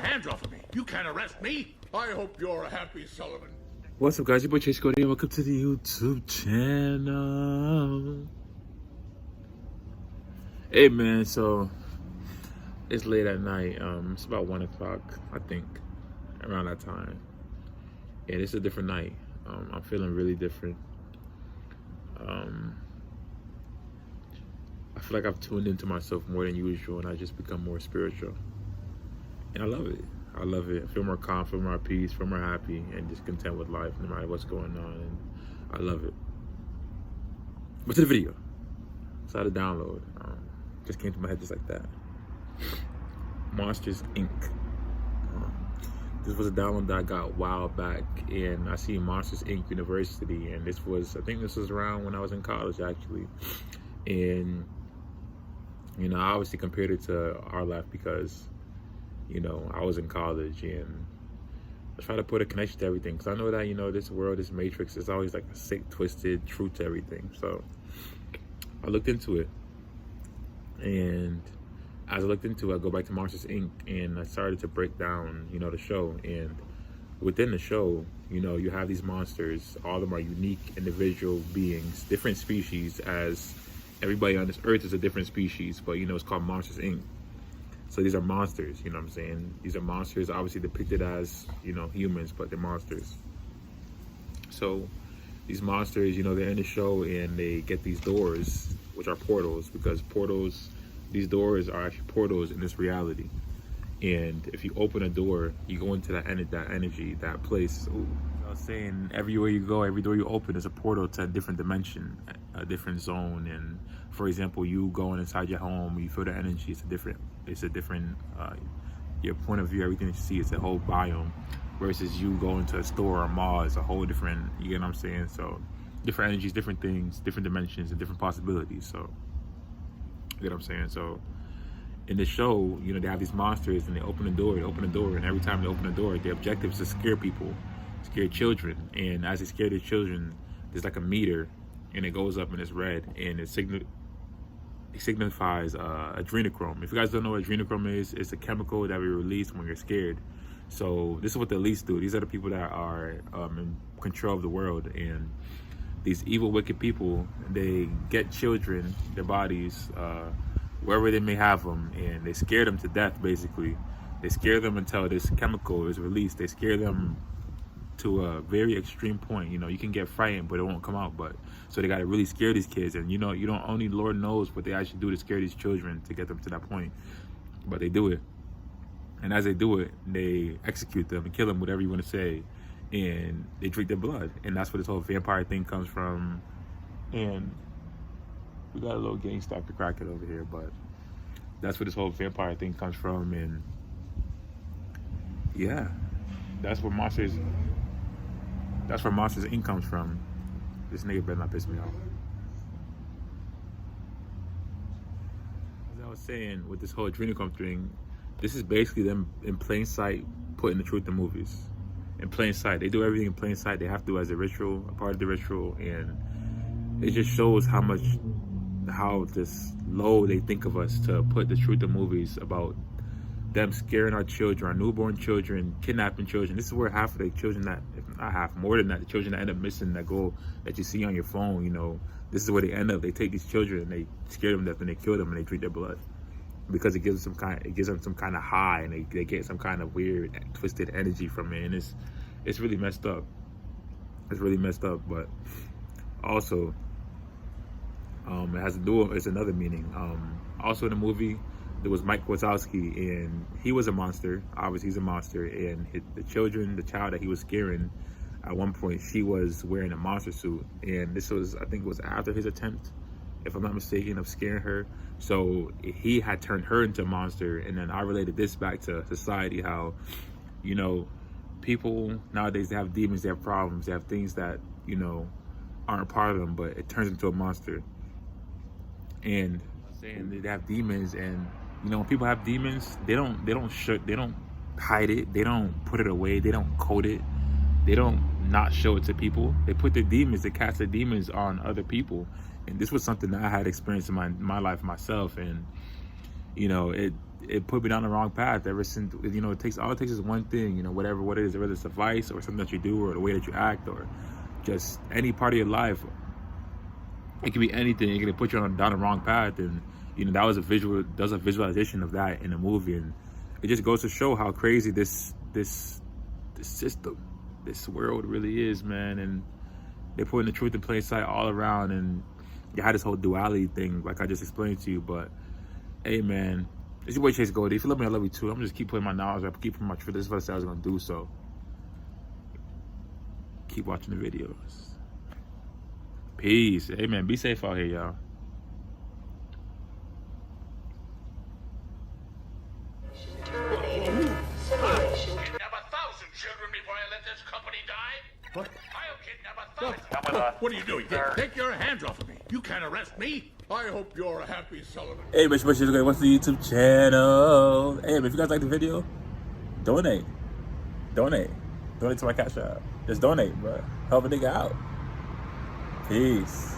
hands off of me. You can't arrest me. I hope you're happy, Sullivan. What's up, guys? Your boy Chase Cody, and welcome to the YouTube channel. Hey, man, so it's late at night. It's about 1 o'clock, I think, around that time. And it's a different night. I'm feeling really different. I feel like I've tuned into myself more than usual, and I just become more spiritual. And I love it. I love it. I feel more calm, feel more at peace, feel more happy, and just content with life, no matter what's going on. And I love it. But to the video. So I had to download. Just came to my head just like that. Monsters, Inc. This was a download that I got a while back, and I see Monsters, Inc. University, and this was, I think this was around when I was in college, actually. And, you know, I obviously compared it to our life because, you know, I was in college, and I try to put a connection to everything because I know that, you know, this world, this matrix, is always like a sick, twisted truth to everything. So I looked into it, and as I looked into it, I go back to Monsters, Inc., and I started to break down, you know, the show. And within the show, you know, you have these monsters. All of them are unique individual beings, different species, as everybody on this earth is a different species, but, you know, it's called Monsters, Inc. So these are monsters, you know what I'm saying? These are monsters, obviously depicted as, you know, humans, but they're monsters. So these monsters, you know, they're in the show, and they get these doors, which are portals, because portals, these doors are actually portals in this reality. And if you open a door, you go into that energy, that place. Ooh. I was saying, everywhere you go, every door you open is a portal to a different dimension, a different zone. And for example, you going inside your home, you feel the energy. It's a different your point of view, everything that you see, it's a whole biome. Versus you going to a store or a mall, it's a whole different, you get what I'm saying? So different energies, different things, different dimensions, and different possibilities. So you get what I'm saying? So in the show, you know, they have these monsters, and they open the door, and every time they open the door, the objective is to scare people, scare children. And as they scare the children, there's like a meter, and it goes up and it's red, and it signifies adrenochrome. If you guys don't know what adrenochrome is, it's a chemical that we release when you're scared. So this is what the elites do. These are the people that are in control of the world, and these evil, wicked people, they get children, their bodies, wherever they may have them, and they scare them to death, basically. They scare them until this chemical is released. They scare them to a very extreme point. You know, you can get frightened, but it won't come out. But so they got to really scare these kids. And, you know, you don't, only Lord knows what they actually do to scare these children to get them to that point. But they do it. And as they do it, they execute them and kill them, whatever you want to say. And they drink their blood. And that's where this whole vampire thing comes from. And we got a little gang Dr. Crackhead over here, but that's where this whole vampire thing comes from. And yeah, that's where Monsters Inc. comes from. This nigga better not piss me off. As I was saying, with this whole adrenochrome thing, this is basically them in plain sight putting the truth in movies. In plain sight. They do everything in plain sight. They have to as a ritual, a part of the ritual, and it just shows how just low they think of us to put the truth in movies about them scaring our children, our newborn children, kidnapping children. This is where half of the children that, if not half, more than that, the children that end up missing, that you see on your phone, you know, this is where they end up. They take these children and they scare them to death, and they kill them, and they drink their blood because it gives them some kind of high, and they get some kind of weird, twisted energy from it, and it's really messed up. It's really messed up, but also it has to do with, it's another meaning. Also in the movie, there was Mike Wazowski, and he was a monster. Obviously, he's a monster, and the child that he was scaring, at one point, she was wearing a monster suit, and this was, I think it was after his attempt, if I'm not mistaken, of scaring her. So he had turned her into a monster, and then I related this back to society, how, you know, people nowadays, they have demons, they have problems, they have things that, you know, aren't part of them, but it turns into a monster. And saying they have demons, and you know, when people have demons, they don't hide it, they don't put it away, they don't code it, they don't not show it to people. They put their demons, they cast their demons on other people. And this was something that I had experienced in my life myself, and you know, it put me down the wrong path ever since. You know, all it takes is one thing. You know, what it is, whether it's a vice or something that you do or the way that you act or just any part of your life. It can be anything. It can put you down the wrong path, and you know that was a visualization of that in a movie, and it just goes to show how crazy this system, this world really is, man. And they're putting the truth in plain sight all around, and you had this whole duality thing, like I just explained to you. But hey, man, it's your boy Chase Goldie. If you love me, I love you too. I'm just keep putting my knowledge up, keep putting my truth. This is what I said I was gonna do. So keep watching the videos. Peace. Hey, man, be safe out here, y'all. What? I'll kidnap 1,000. What are you doing? Take your hands off of me. You can't arrest me. I hope you're a happy Sullivan. Hey, make sure you watch the YouTube channel. Hey, if you guys like the video, donate. Donate to my Cash App. Just donate, bro. Help a nigga out. Peace.